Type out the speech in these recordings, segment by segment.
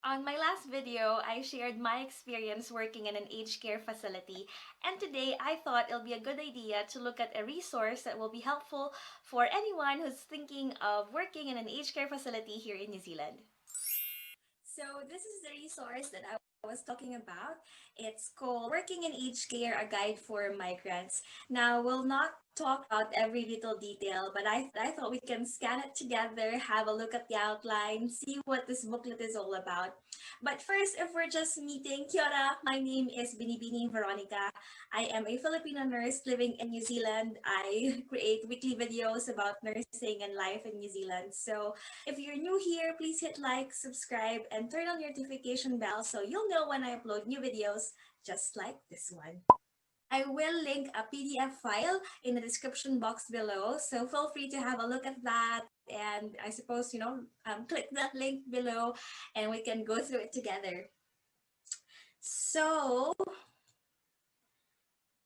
On my last video, I shared my experience working in an aged care facility, and today I thought it'll be a good idea to look at a resource that will be helpful for anyone who's thinking of working in an aged care facility here in New Zealand. So this is the resource that I was talking about. It's called Working in Aged Care, a Guide for Migrants. Now, we'll not talk about every little detail, but I thought we can scan it together, have a look at the outline, see what this booklet is all about. But first, if we're just meeting, Kia ora, my name is Binibini Veronica. I am a Filipino nurse living in New Zealand. I create weekly videos about nursing and life in New Zealand. So if you're new here, please hit like, subscribe, and turn on notification bell so you'll know when I upload new videos just like this one. I will link a PDF file in the description box below, so feel free to have a look at that and I suppose, click that link below and we can go through it together. So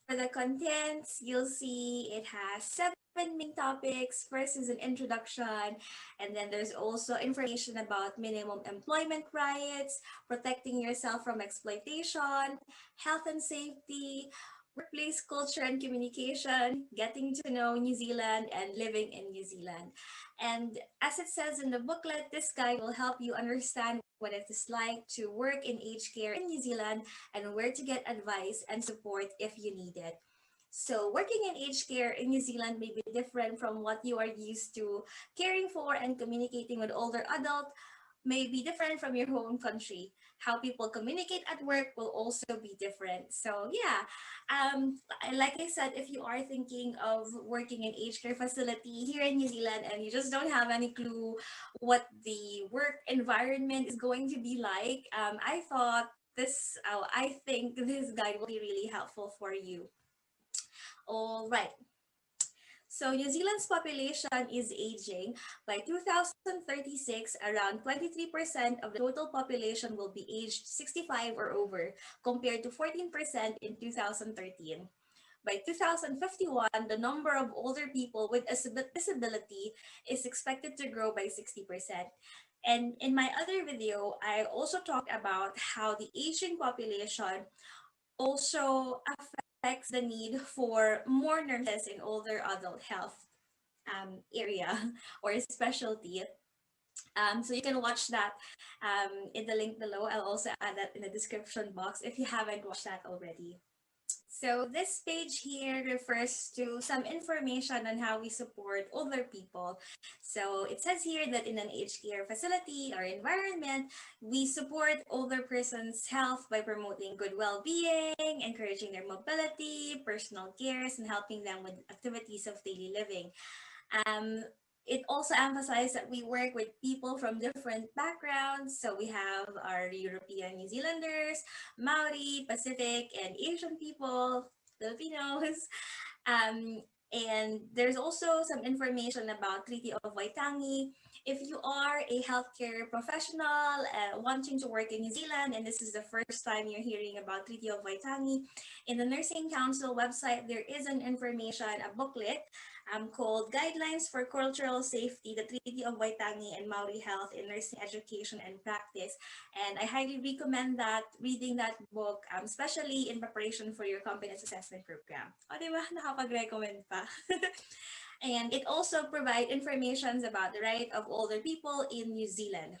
for the contents, you'll see it has 7 main topics. First is an introduction, and then there's also information about minimum employment rights, protecting yourself from exploitation, health and safety, workplace culture and communication, getting to know New Zealand, and living in New Zealand. And as it says in the booklet, this guide will help you understand what it is like to work in aged care in New Zealand and where to get advice and support if you need it. So working in aged care in New Zealand may be different from what you are used to. Caring for and communicating with older adults may be different from your home country. How people communicate at work will also be different. So yeah, like I said, if you are thinking of working in aged care facility here in New Zealand and you just don't have any clue what the work environment is going to be like, I think this guide will be really helpful for you. All right. So New Zealand's population is aging. By 2036, around 23% of the total population will be aged 65 or over, compared to 14% in 2013. By 2051, the number of older people with a disability is expected to grow by 60%. And in my other video, I also talked about how the aging population also affects the need for more nurses in older adult health area or specialty. So you can watch that in the link below. I'll also add that in the description box if you haven't watched that already. So this page here refers to some information on how we support older people. So it says here that in an aged care facility or environment, we support older persons' health by promoting good well-being, encouraging their mobility, personal cares, and helping them with activities of daily living. It also emphasized that we work with people from different backgrounds. So we have our European New Zealanders, Maori, Pacific, and Asian people, Filipinos. And there's also some information about Treaty of Waitangi. If you are a healthcare professional wanting to work in New Zealand, and this is the first time you're hearing about Treaty of Waitangi, in the Nursing Council website, there is an information, a booklet called Guidelines for Cultural Safety, the Treaty of Waitangi and Maori Health in Nursing Education and Practice. And I highly recommend that, reading that book, especially in preparation for your competence assessment program. O, di ba? Nakapag-recommend pa. And it also provides information about the right of older people in New Zealand.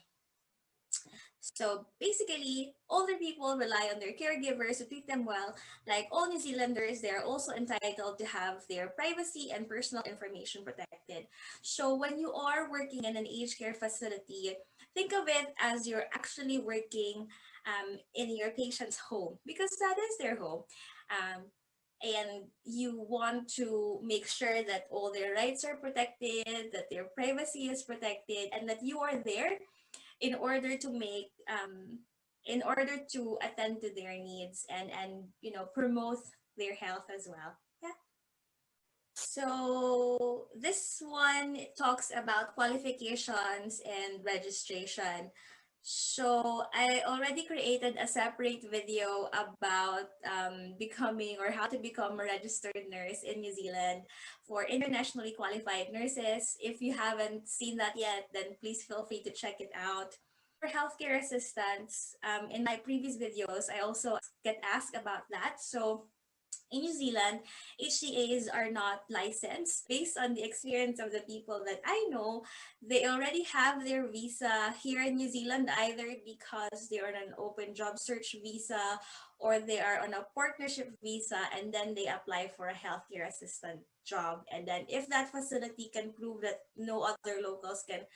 So basically, older people rely on their caregivers to treat them well. Like all New Zealanders, they are also entitled to have their privacy and personal information protected. So when you are working in an aged care facility, think of it as you're actually working in your patient's home, because that is their home. And you want to make sure that all their rights are protected, that their privacy is protected, and that you are there in order to attend to their needs and promote their health as well. Yeah. So this one talks about qualifications and registration. So I already created a separate video about becoming or how to become a registered nurse in New Zealand for internationally qualified nurses. If you haven't seen that yet, then please feel free to check it out. healthcare assistants, in my previous videos, I also get asked about that. So in New Zealand, HCAs are not licensed. Based on the experience of the people that I know, they already have their visa here in New Zealand, either because they are on an open job search visa or they are on a partnership visa, and then they apply for a healthcare assistant job. And then if that facility can prove that no other locals can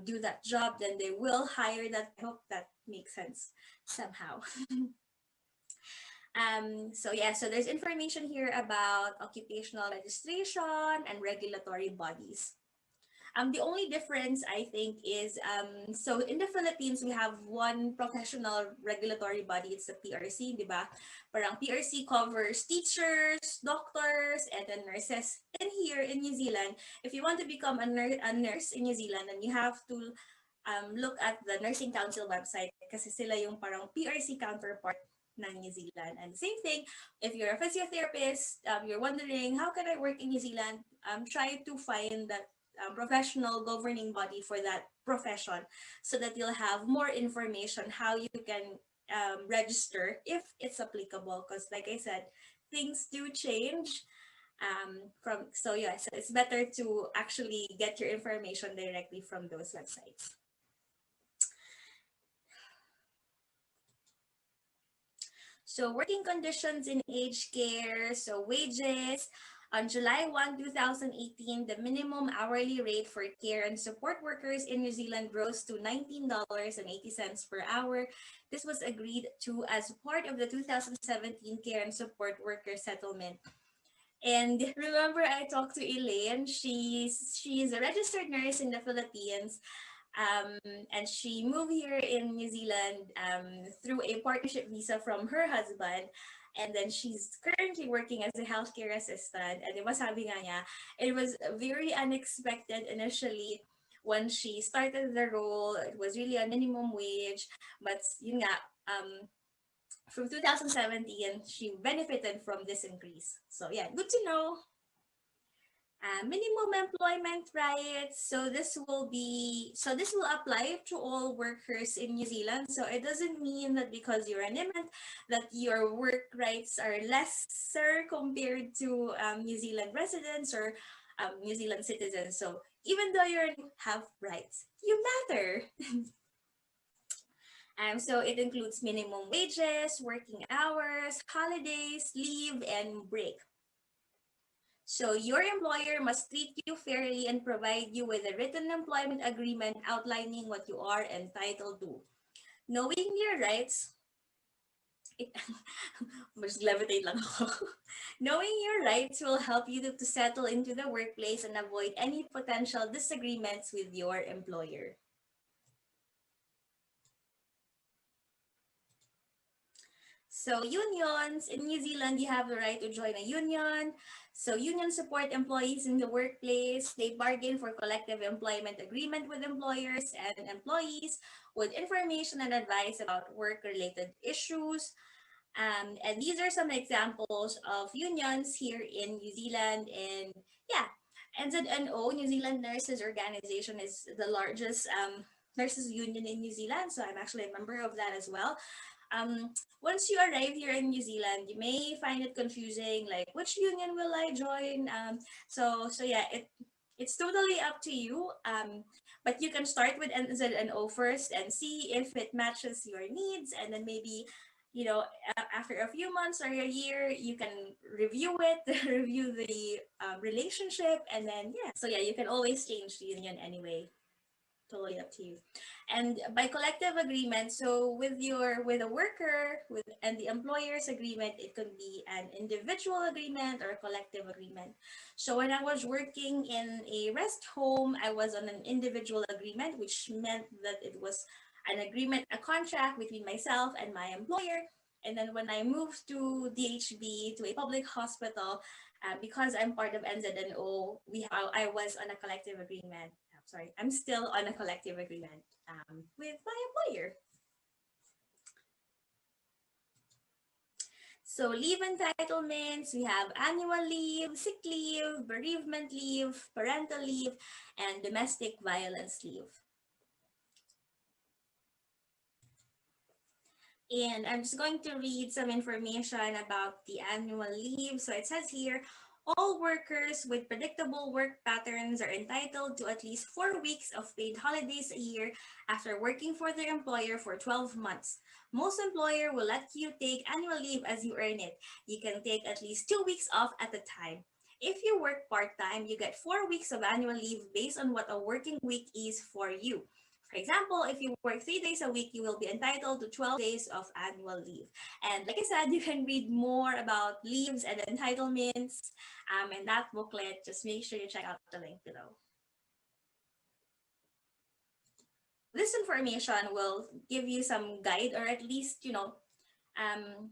do that job, then they will hire that. I hope that makes sense somehow. So yeah, so there's information here about occupational registration and regulatory bodies. The only difference I think is, so in the Philippines, we have one professional regulatory body, it's the PRC, di ba? Parang PRC covers teachers, doctors, and then nurses. And here in New Zealand, if you want to become a nurse in New Zealand, then you have to look at the Nursing Council website kasi sila yung parang PRC counterpart ng New Zealand. And same thing, if you're a physiotherapist, you're wondering, how can I work in New Zealand? Try to find that professional governing body for that profession so that you'll have more information how you can register if it's applicable, because like I said, things do change. So yeah, so it's better to actually get your information directly from those websites. So working conditions in aged care, so wages. On July 1, 2018, the minimum hourly rate for care and support workers in New Zealand rose to $19.80 per hour. This was agreed to as part of the 2017 Care and Support Worker Settlement. And remember, I talked to Elaine. She's a registered nurse in the Philippines. And she moved here in New Zealand through a partnership visa from her husband. And then she's currently working as a healthcare assistant. And it was sabi nga niya, it was very unexpected initially when she started the role. It was really a minimum wage. But yun nga, from 2017, she benefited from this increase. So yeah, good to know. Minimum employment rights. So this will apply to all workers in New Zealand. So it doesn't mean that because you're an immigrant that your work rights are lesser compared to New Zealand residents or New Zealand citizens. So even though you have rights, you matter. So it includes minimum wages, working hours, holidays, leave, and break. So your employer must treat you fairly and provide you with a written employment agreement outlining what you are entitled to. Knowing your rights, mas levitate lang ako. Knowing your rights will help you to settle into the workplace and avoid any potential disagreements with your employer. So unions, in New Zealand, you have the right to join a union. So unions support employees in the workplace. They bargain for collective employment agreement with employers and employees with information and advice about work-related issues. And these are some examples of unions here in New Zealand. And yeah, NZNO, New Zealand Nurses Organization, is the largest nurses union in New Zealand. So I'm actually a member of that as well. Once you arrive here in New Zealand, you may find it confusing, like which union will I join? So yeah, it's totally up to you. But you can start with NZNO first and see if it matches your needs, and then maybe, you know, after a few months or a year, you can review it, review the relationship, and then yeah. So yeah, you can always change the union anyway. Totally up to you. And by collective agreement, so with a worker and the employer's agreement, it could be an individual agreement or a collective agreement. So when I was working in a rest home, I was on an individual agreement, which meant that it was an agreement, a contract between myself and my employer. And then when I moved to DHB, to a public hospital, because I'm part of NZNO, I was on a collective agreement. I'm still on a collective agreement with my employer. So leave entitlements, we have annual leave, sick leave, bereavement leave, parental leave, and domestic violence leave. And I'm just going to read some information about the annual leave. So it says here, all workers with predictable work patterns are entitled to at least 4 weeks of paid holidays a year after working for their employer for 12 months. Most employer will let you take annual leave as you earn it. You can take at least 2 weeks off at a time. If you work part-time, you get 4 weeks of annual leave based on what a working week is for you. For example, if you work 3 days a week, you will be entitled to 12 days of annual leave. And like I said, you can read more about leaves and entitlements in that booklet. Just make sure you check out the link below. This information will give you some guide, or at least,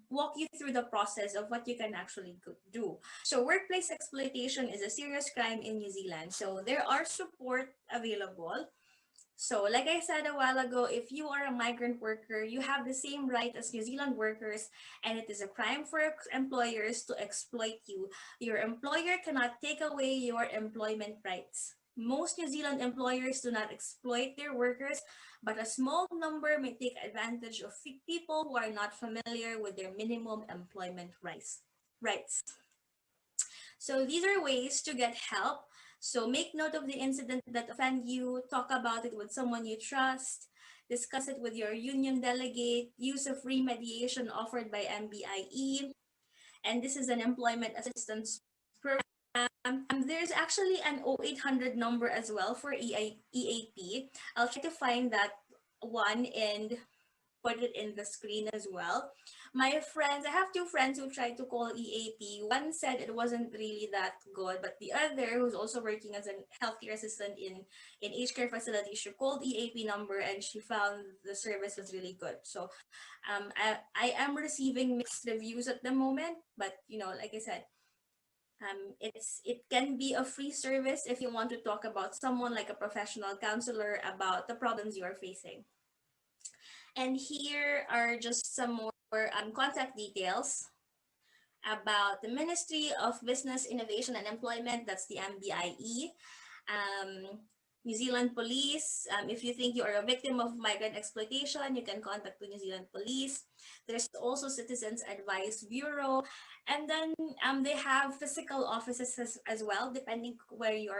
walk you through the process of what you can actually do. So workplace exploitation is a serious crime in New Zealand. So there are support available. So like I said a while ago, if you are a migrant worker, you have the same right as New Zealand workers, and it is a crime for employers to exploit you. Your employer cannot take away your employment rights. Most New Zealand employers do not exploit their workers, but a small number may take advantage of people who are not familiar with their minimum employment rights. So these are ways to get help. So make note of the incident that offend you, talk about it with someone you trust, discuss it with your union delegate, use a free mediation offered by MBIE, and this is an employment assistance program. There's actually an 0800 number as well for EAP. I'll try to find that one and put it in the screen as well. I have two friends who tried to call EAP. One said it wasn't really that good, but the other, who's also working as a healthcare assistant in aged care facility, she called EAP number and she found the service was really good. So I am receiving mixed reviews at the moment, but like I said, it can be a free service if you want to talk about someone like a professional counselor about the problems you are facing. And here are just some more contact details about the Ministry of Business, Innovation and Employment. That's the MBIE. New Zealand Police. If you think you are a victim of migrant exploitation, you can contact the New Zealand Police. There's also Citizens Advice Bureau. And then they have physical offices as well, depending where you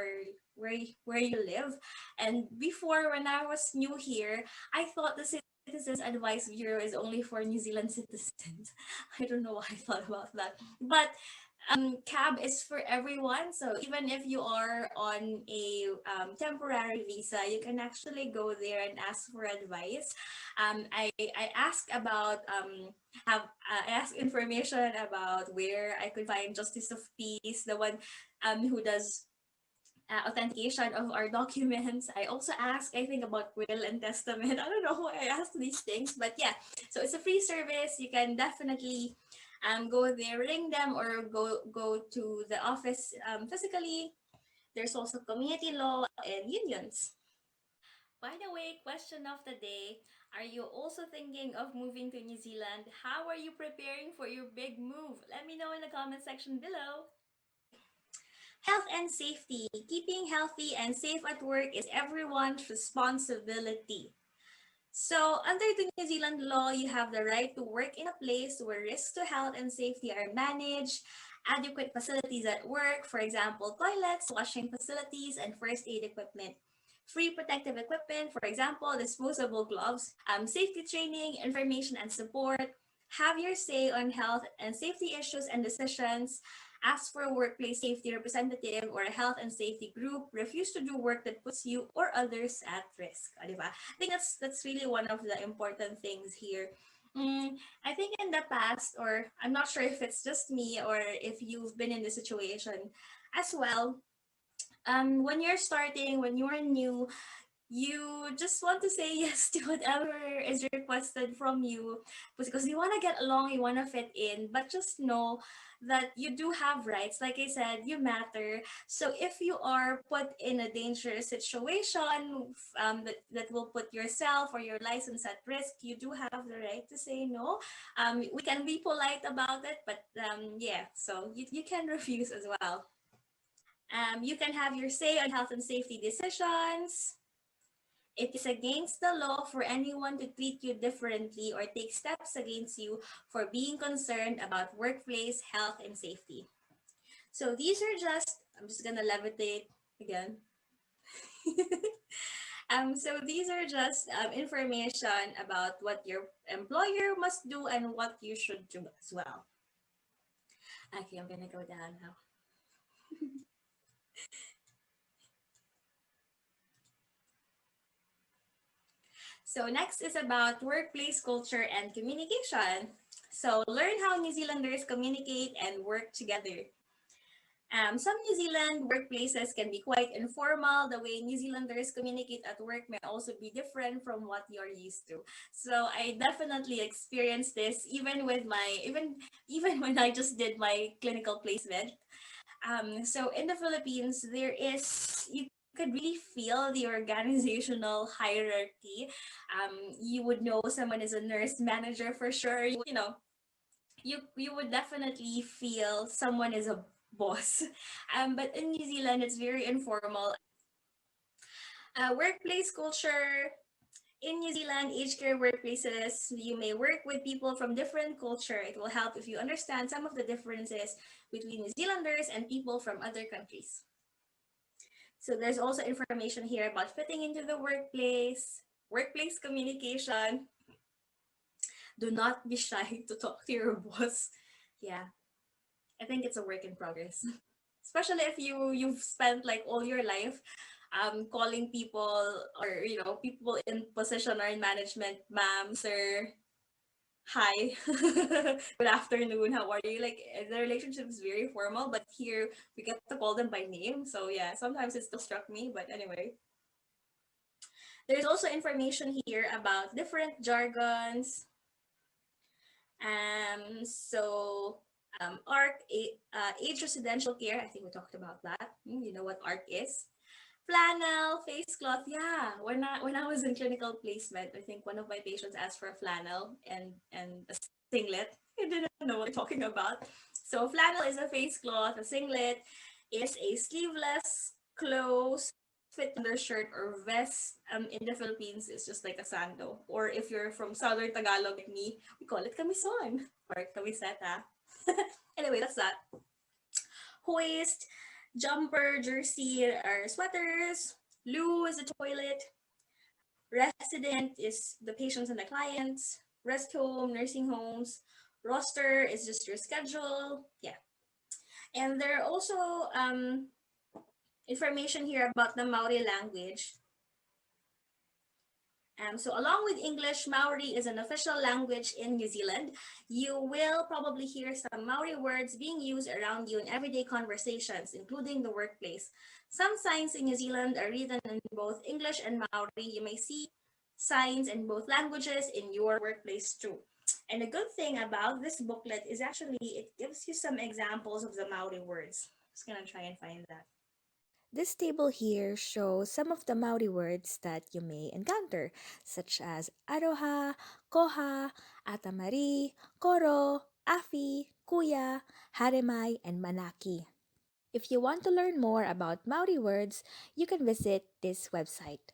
live. And before, when I was new here, I thought the Citizens Advice Bureau is only for New Zealand citizens. I don't know why I thought about that. But CAB is for everyone. So even if you are on a temporary visa, you can actually go there and ask for advice. I asked about I asked information about where I could find Justice of Peace, the one who does authentication of our documents. I also asked, I think, about will and testament. I don't know why I asked these things, but yeah. So it's a free service. You can definitely go there, ring them, or go to the office physically. There's also community law and unions. By the way, question of the day, are you also thinking of moving to New Zealand? How are you preparing for your big move? Let me know in the comment section below. Health and safety. Keeping healthy and safe at work is everyone's responsibility. So, under the New Zealand law, you have the right to work in a place where risks to health and safety are managed, adequate facilities at work, for example, toilets, washing facilities, and first aid equipment. Free protective equipment, for example, disposable gloves, safety training, information and support. Have your say on health and safety issues and decisions. Ask for a workplace safety representative or a health and safety group. Refuse to do work that puts you or others at risk. Diba? I think that's really one of the important things here. I think in the past, or I'm not sure if it's just me or if you've been in this situation as well, when you're starting, when you're new, you just want to say yes to whatever is requested from you because you want to get along, you want to fit in, but just know that you do have rights. Like I said, you matter. So if you are put in a dangerous situation that will put yourself or your license at risk, you do have the right to say no. We can be polite about it, but yeah, so you can refuse as well. You can have your say on health and safety decisions. It is against the law for anyone to treat you differently or take steps against you for being concerned about workplace health and safety. So these are just, I'm just gonna levitate again. So these are just information about what your employer must do and what you should do as well. Okay, I'm gonna go down now. So next is about workplace culture and communication. So learn how New Zealanders communicate and work together. Some New Zealand workplaces can be quite informal. The way New Zealanders communicate at work may also be different from what you're used to. So I definitely experienced this even with my even when I just did my clinical placement. So in the Philippines, there is you could really feel the organizational hierarchy. You would know someone is a nurse manager for sure. You would definitely feel someone is a boss. But in New Zealand, it's very informal. Workplace culture. In New Zealand, aged care workplaces, you may work with people from different culture. It will help if you understand some of the differences between New Zealanders and people from other countries. So there's also information here about fitting into the workplace communication. Do not be shy to talk to your boss. Yeah, I think it's a work in progress. Especially if you've spent like all your life calling people, or people in position or in management, ma'am, sir, hi, good afternoon, how are you? Like the relationship is very formal, but here we get to call them by name. So yeah, sometimes it still struck me, but anyway. There's also information here about different jargons. So age residential care, I think we talked about that. You know what ARC is. Flannel, face cloth. Yeah, when I was in clinical placement, I think one of my patients asked for a flannel and a singlet. I didn't know what they're talking about. So flannel is a face cloth. A singlet is a sleeveless clothes fit undershirt or vest. In the Philippines, it's just like a sando. Or if you're from Southern Tagalog like me, we call it kamison or kamiseta. Anyway, that's that. Hoist, jumper, jersey are sweaters. Loo is the toilet. Resident is the patients and the clients. Rest home, nursing homes. Roster is just your schedule. Yeah. And there are also information here about the Maori language. So along with English, Maori is an official language in New Zealand. You will probably hear some Maori words being used around you in everyday conversations, including the workplace. Some signs in New Zealand are written in both English and Maori. You may see signs in both languages in your workplace too. And the good thing about this booklet is actually it gives you some examples of the Maori words. Just gonna try and find that. This table here shows some of the Maori words that you may encounter, such as aroha, koha, atamari, koro, afi, kuya, haremai, and manaki. If you want to learn more about Maori words, you can visit this website.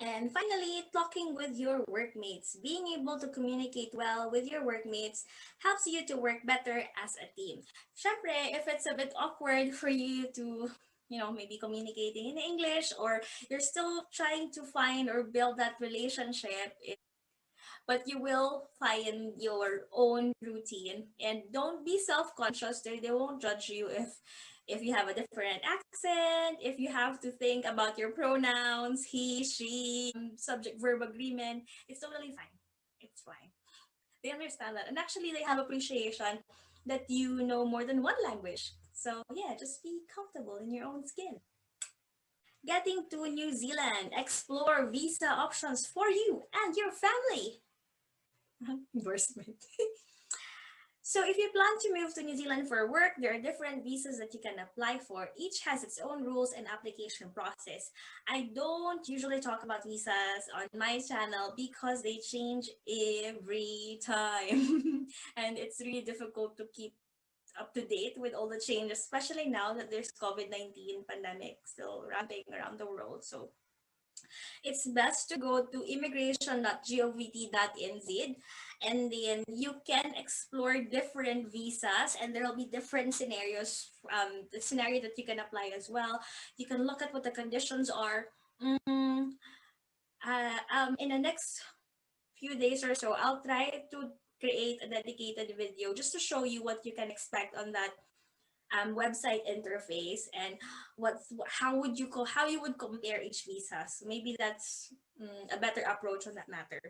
And finally, talking with your workmates. Being able to communicate well with your workmates helps you to work better as a team. Syempre, if it's a bit awkward for you to, maybe communicating in English, or you're still trying to find or build that relationship, but you will find your own routine, and don't be self-conscious. They won't judge you if you have a different accent, if you have to think about your pronouns, he, she, subject verb agreement. It's totally fine. It's fine. They understand that, and actually they have appreciation that you know more than one language. So yeah, just be comfortable in your own skin. Getting to New Zealand, explore visa options for you and your family. Endorsement. So if you plan to move to New Zealand for work, there are different visas that you can apply for. Each has its own rules and application process. I don't usually talk about visas on my channel because they change every time. And it's really difficult to keep up to date with all the changes, especially now that there's COVID-19 pandemic still ramping around the world. So it's best to go to immigration.govt.nz, and then you can explore different visas, and there will be different scenarios, the scenario that you can apply as well. You can look at what the conditions are. In the next few days or so, I'll try to create a dedicated video just to show you what you can expect on that website interface, and how you would compare each visa. So maybe that's a better approach on that matter.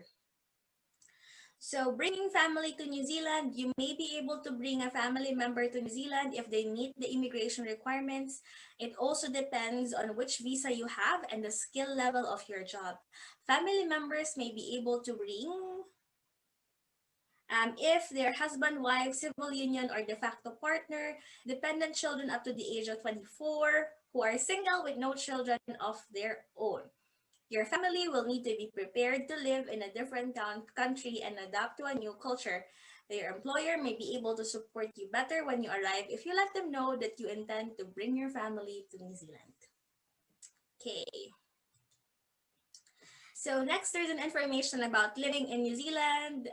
So bringing family to New Zealand, you may be able to bring a family member to New Zealand if they meet the immigration requirements. It also depends on which visa you have and the skill level of your job. Family members may be able to bring if their husband, wife, civil union, or de facto partner, dependent children up to the age of 24, who are single with no children of their own. Your family will need to be prepared to live in a different country and adapt to a new culture. Your employer may be able to support you better when you arrive if you let them know that you intend to bring your family to New Zealand. Okay. So next, there's an information about living in New Zealand.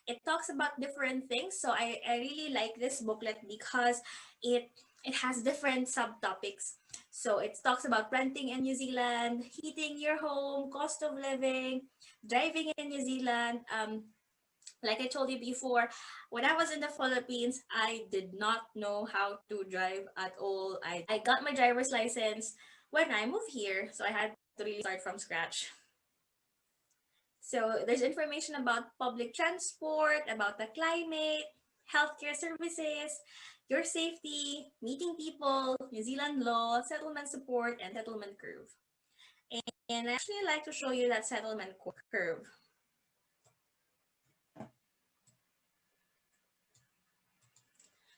It talks about different things. So I really like this booklet because it has different subtopics. So it talks about renting in New Zealand, heating your home, cost of living, driving in New Zealand. Like I told you before, when I was in the Philippines, I did not know how to drive at all. I got my driver's license when I moved here, so I had to really start from scratch. So there's information about public transport, about the climate, healthcare services, your safety, meeting people, New Zealand law, settlement support, and settlement curve. And I actually like to show you that settlement curve.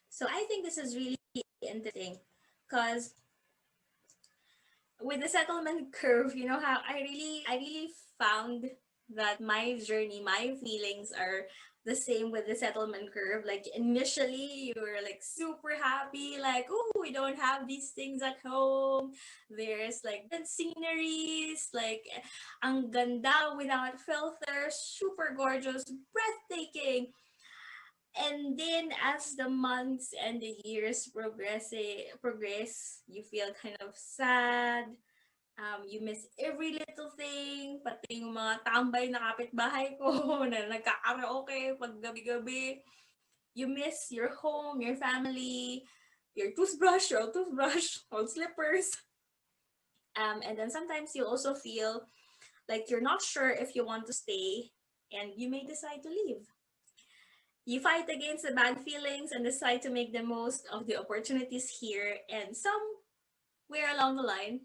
So I think this is really interesting because with the settlement curve, you know how I really found that my journey, my feelings are the same with the settlement curve. Like initially you were like super happy, like, oh, we don't have these things at home. There's like the sceneries, like ang ganda without filters, super gorgeous, breathtaking. And then as the months and the years progress, you feel kind of sad. You miss every little thing, pati yung mga tambay na kapitbahay ko na nagkakaraoke pag gabi-gabi. You miss your home, your family, your toothbrush, your old toothbrush, old slippers. And then sometimes you also feel like you're not sure if you want to stay, and you may decide to leave. You fight against the bad feelings and decide to make the most of the opportunities here, and somewhere along the line,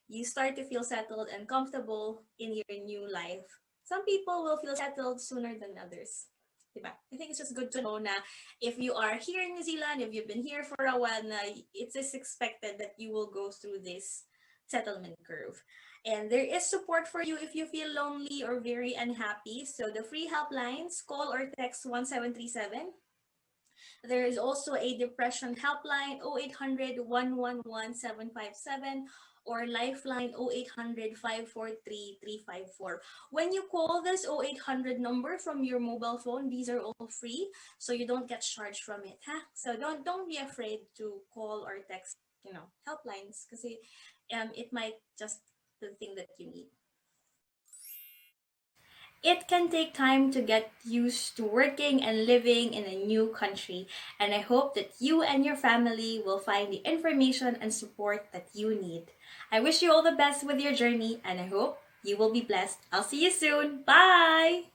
you start to feel settled and comfortable in your new life. Some people will feel settled sooner than others. Diba? I think it's just good to know na if you are here in New Zealand, if you've been here for a while, na it is expected that you will go through this settlement curve. And there is support for you if you feel lonely or very unhappy. So the free helplines, call or text 1737. There is also a depression helpline, 0800-111-757, or lifeline 0800-543-354. When you call this 0800 number from your mobile phone, these are all free, so you don't get charged from it. Huh? So don't be afraid to call or text, helplines, because it might just be the thing that you need. It can take time to get used to working and living in a new country, and I hope that you and your family will find the information and support that you need. I wish you all the best with your journey, and I hope you will be blessed. I'll see you soon. Bye!